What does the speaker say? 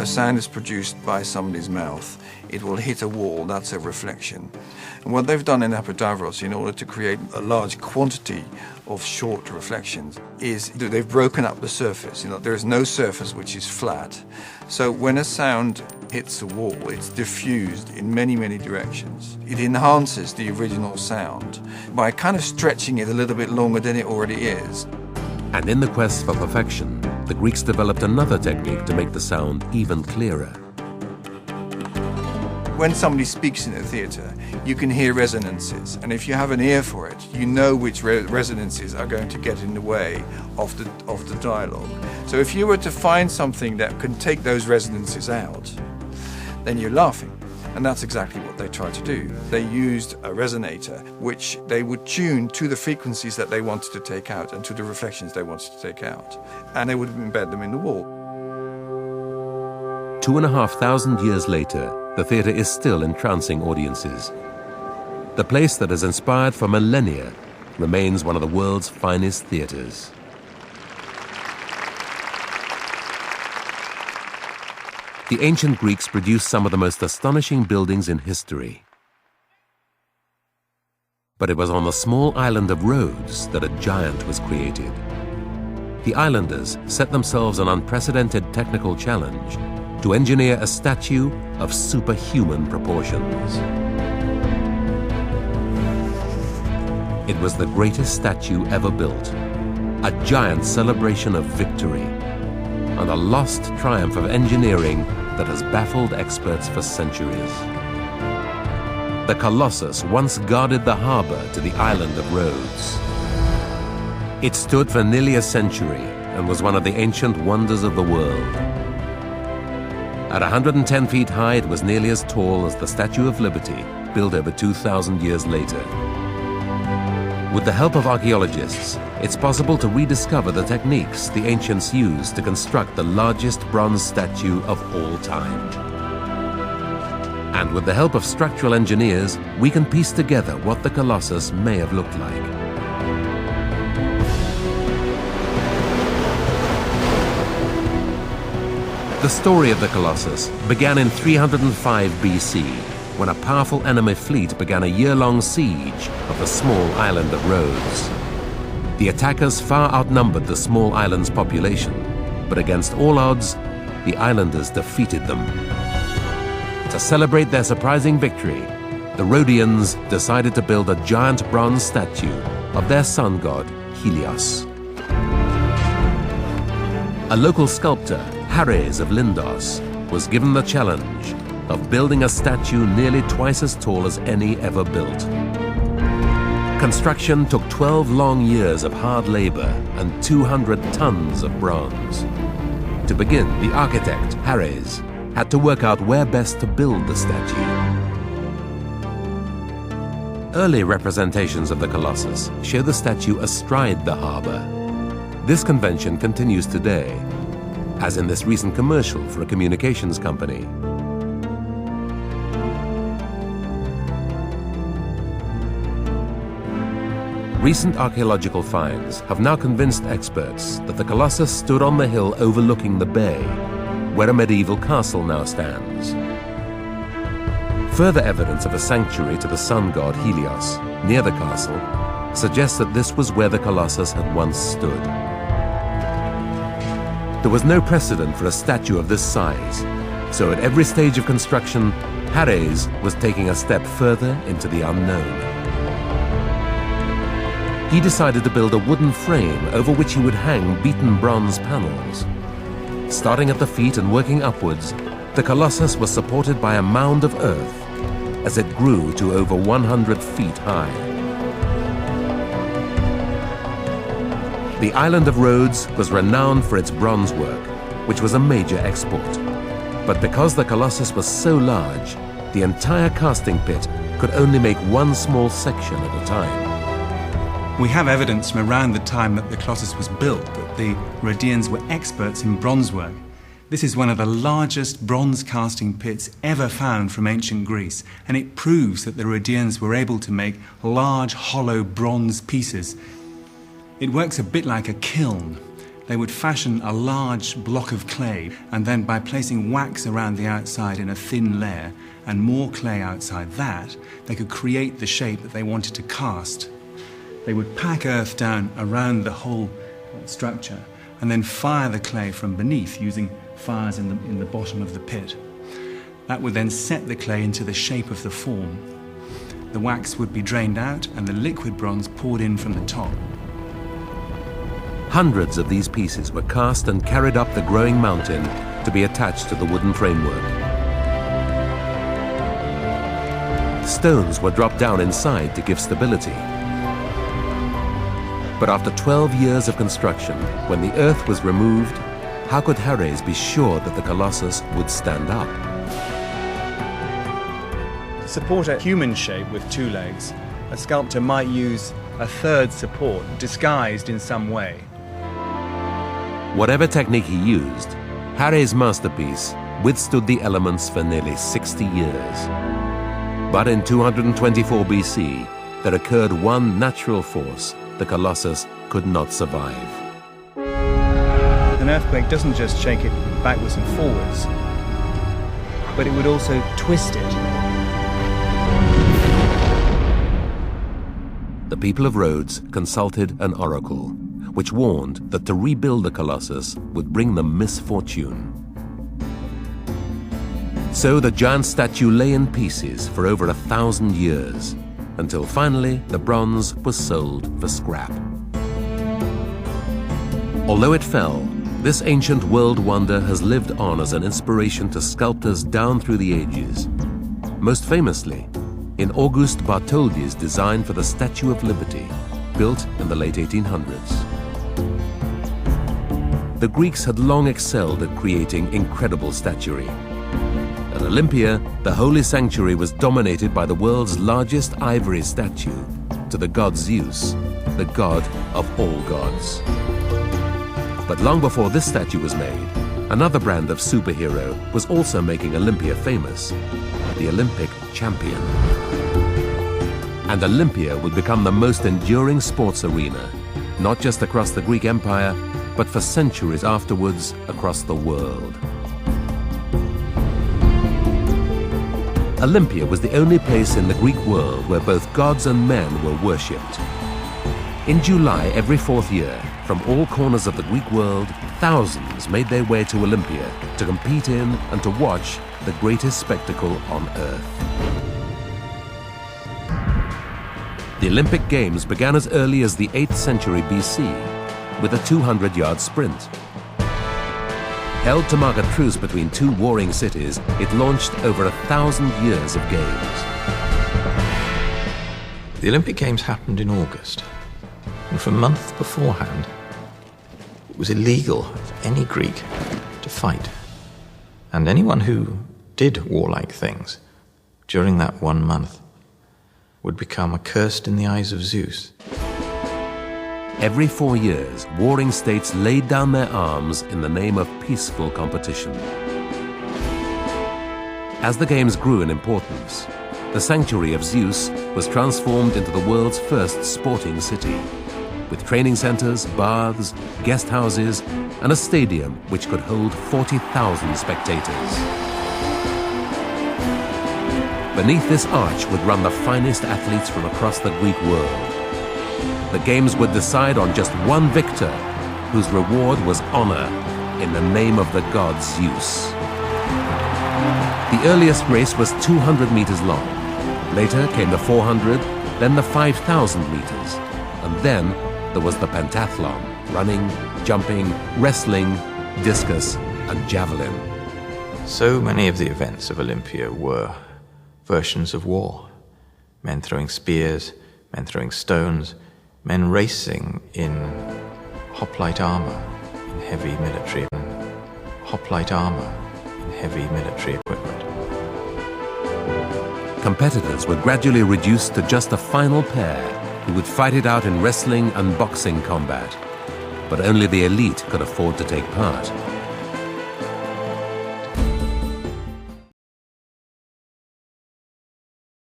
a sound is produced by somebody's mouth, it will hit a wall, that's a reflection. And what they've done in Epidavros, in order to create a large quantity of short reflections, is that they've broken up the surface. There is no surface which is flat. So when a sound hits a wall, it's diffused in many, many directions. It enhances the original sound by kind of stretching it a little bit longer than it already is. And in the quest for perfection, the Greeks developed another technique to make the sound even clearer. When somebody speaks in a theatre, you can hear resonances, and if you have an ear for it, you know which resonances are going to get in the way of the dialogue. So if you were to find something that can take those resonances out, then you're laughing. And that's exactly what they tried to do. They used a resonator, which they would tune to the frequencies that they wanted to take out and to the reflections they wanted to take out. And they would embed them in the wall. 2,500 years later, the theatre is still entrancing audiences. The place that has inspired for millennia remains one of the world's finest theatres. The ancient Greeks produced some of the most astonishing buildings in history. But it was on the small island of Rhodes that a giant was created. The islanders set themselves an unprecedented technical challenge to engineer a statue of superhuman proportions. It was the greatest statue ever built, a giant celebration of victory, and a lost triumph of engineering that has baffled experts for centuries. The Colossus once guarded the harbor to the island of Rhodes. It stood for nearly a century and was one of the ancient wonders of the world. At 110 feet high, it was nearly as tall as the Statue of Liberty, built over 2,000 years later. With the help of archaeologists, it's possible to rediscover the techniques the ancients used to construct the largest bronze statue of all time. And with the help of structural engineers, we can piece together what the Colossus may have looked like. The story of the Colossus began in 305 BC, when a powerful enemy fleet began a year-long siege of the small island of Rhodes. The attackers far outnumbered the small island's population, but against all odds, the islanders defeated them. To celebrate their surprising victory, the Rhodians decided to build a giant bronze statue of their sun god, Helios. A local sculptor, Hares of Lindos, was given the challenge of building a statue nearly twice as tall as any ever built. Construction took 12 long years of hard labor and 200 tons of bronze. To begin, the architect, Hares, had to work out where best to build the statue. Early representations of the Colossus show the statue astride the harbor. This convention continues today, as in this recent commercial for a communications company. Recent archaeological finds have now convinced experts that the Colossus stood on the hill overlooking the bay, where a medieval castle now stands. Further evidence of a sanctuary to the sun god Helios near the castle suggests that this was where the Colossus had once stood. There was no precedent for a statue of this size, so at every stage of construction, Hares was taking a step further into the unknown. He decided to build a wooden frame over which he would hang beaten bronze panels. Starting at the feet and working upwards, the Colossus was supported by a mound of earth as it grew to over 100 feet high. The island of Rhodes was renowned for its bronze work, which was a major export. But because the Colossus was so large, the entire casting pit could only make one small section at a time. We have evidence from around the time that the Colossus was built that the Rhodians were experts in bronze work. This is one of the largest bronze casting pits ever found from ancient Greece, and it proves that the Rhodians were able to make large, hollow bronze pieces. It works a bit like a kiln. they would fashion a large block of clay, and then by placing wax around the outside in a thin layer and more clay outside that, they could create the shape that they wanted to cast. They would pack earth down around the whole structure and then fire the clay from beneath using fires in the bottom of the pit. That would then set the clay into the shape of the form. The wax would be drained out and the liquid bronze poured in from the top. Hundreds of these pieces were cast and carried up the growing mountain to be attached to the wooden framework. Stones were dropped down inside to give stability. But after 12 years of construction, when the earth was removed, how could Harrys be sure that the Colossus would stand up? To support a human shape with 2 legs, a sculptor might use a third support disguised in some way. Whatever technique he used, Harrys' masterpiece withstood the elements for nearly 60 years. But in 224 BC, there occurred one natural force the Colossus could not survive. An earthquake doesn't just shake it backwards and forwards, but it would also twist it. The people of Rhodes consulted an oracle, which warned that to rebuild the Colossus would bring them misfortune. So the giant statue lay in pieces for over 1,000 years, until finally the bronze was sold for scrap. Although it fell, this ancient world wonder has lived on as an inspiration to sculptors down through the ages. Most famously, in Auguste Bartholdi's design for the Statue of Liberty, built in the late 1800s. The Greeks had long excelled at creating incredible statuary. At Olympia, the holy sanctuary was dominated by the world's largest ivory statue to the god Zeus, the god of all gods. But long before this statue was made, another brand of superhero was also making Olympia famous, the Olympic champion. And Olympia would become the most enduring sports arena, not just across the Greek Empire, but for centuries afterwards across the world. Olympia was the only place in the Greek world where both gods and men were worshipped. In July every 4th year, from all corners of the Greek world, thousands made their way to Olympia to compete in and to watch the greatest spectacle on earth. The Olympic Games began as early as the 8th century BC with a 200-yard sprint. Held to mark a truce between 2 warring cities, it launched over 1,000 years of games. The Olympic Games happened in August, and for a month beforehand, it was illegal for any Greek to fight. And anyone who did warlike things during that 1 month would become accursed in the eyes of Zeus. Every 4 years, warring states laid down their arms in the name of peaceful competition. As the games grew in importance, the sanctuary of Zeus was transformed into the world's first sporting city, with training centers, baths, guest houses, and a stadium which could hold 40,000 spectators. Beneath this arch would run the finest athletes from across the Greek world. The games would decide on just one victor, whose reward was honor in the name of the god Zeus. The earliest race was 200 meters long. Later came the 400, then the 5,000 meters, and then there was the pentathlon, running, jumping, wrestling, discus, and javelin. So many of the events of Olympia were versions of war. Men throwing spears, men throwing stones, men racing in hoplite armor, in heavy military equipment. Competitors were gradually reduced to just a final pair who would fight it out in wrestling and boxing combat. But only the elite could afford to take part.